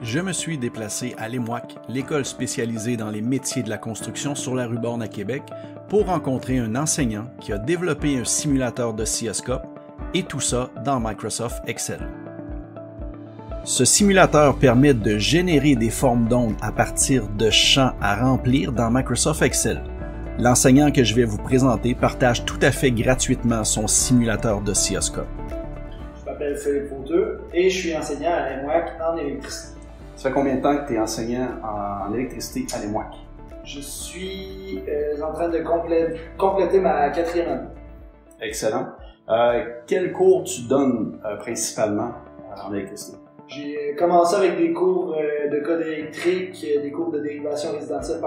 Je me suis déplacé à l'EMWAC, l'école spécialisée dans les métiers de la construction sur la rue Borne à Québec, pour rencontrer un enseignant qui a développé un simulateur d'oscilloscope, et tout ça dans Microsoft Excel. Ce simulateur permet de générer des formes d'ondes à partir de champs à remplir dans Microsoft Excel. L'enseignant que je vais vous présenter partage tout à fait gratuitement son simulateur d'oscilloscope. Je m'appelle Philippe Fauteux et je suis enseignant à l'EMWAC en électricité. Ça fait combien de temps que tu es enseignant en électricité à l'EMWAC? Je suis en train de compléter ma 4e année. Excellent. Quel cours tu donnes principalement en électricité? J'ai commencé avec des cours de code électrique, des cours de dérivation résidentielle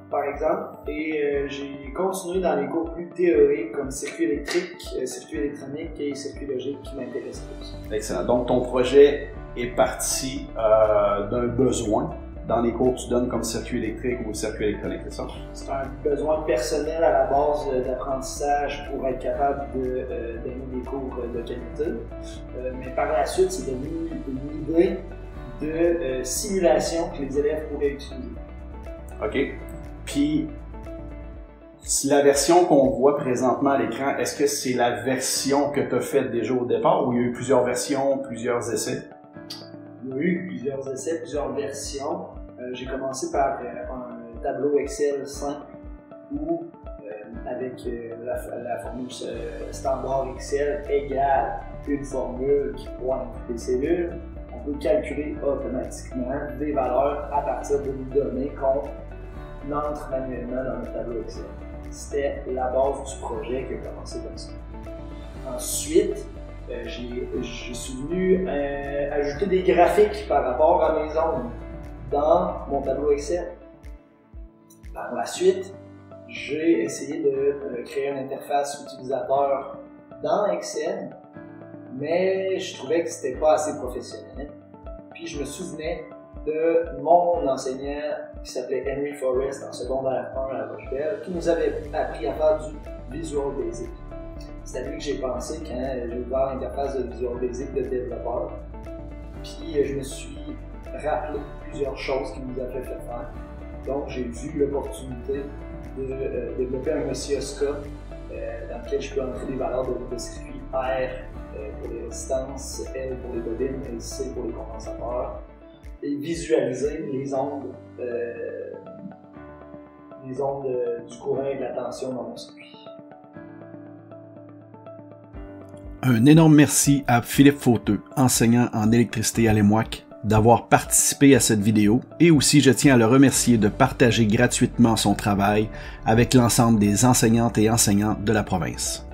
par exemple, et j'ai continué dans les cours plus théoriques comme circuit électrique, circuit électronique et circuit logique qui m'intéressent plus. Excellent. Donc ton projet est parti d'un besoin dans les cours que tu donnes comme circuit électrique ou circuit électronique, c'est ça? C'est un besoin personnel à la base d'apprentissage pour être capable de donner des cours de qualité. Mais par la suite, c'est devenu une idée de simulation que les élèves pourraient utiliser. OK. Puis, la version qu'on voit présentement à l'écran, est-ce que c'est la version que tu as faite déjà au départ ou il y a eu plusieurs versions, plusieurs essais? Il y a eu plusieurs essais, plusieurs versions. J'ai commencé par un tableau Excel simple où, avec la formule standard Excel égale une formule qui pointe des cellules, on peut calculer automatiquement des valeurs à partir de données qu'on entre manuellement dans le tableau Excel. C'était la base du projet qui a commencé comme ça. Ensuite, je suis venu ajouter des graphiques par rapport à mes ondes dans mon tableau Excel. Par la suite, j'ai essayé de créer une interface utilisateur dans Excel, mais je trouvais que c'était pas assez professionnel. Puis je me souvenais de mon enseignant qui s'appelait Henry Forrest en secondaire 1 à La Rochebelle, qui nous avait appris à faire du Visual Basic. C'est à lui que j'ai pensé quand j'ai ouvert l'interface de Visual Basic de développeur. Puis je me suis rappelé plusieurs choses qu'il nous avait fait faire. Donc j'ai vu l'opportunité de développer un oscilloscope dans lequel je peux entrer des valeurs de circuit R pour les résistances, L pour les bobines et C pour les condensateurs, et visualiser les ondes du courant et de la tension dans mon circuit. Un énorme merci à Philippe Fauteux, enseignant en électricité à l'EMWAC, d'avoir participé à cette vidéo, et aussi je tiens à le remercier de partager gratuitement son travail avec l'ensemble des enseignantes et enseignants de la province.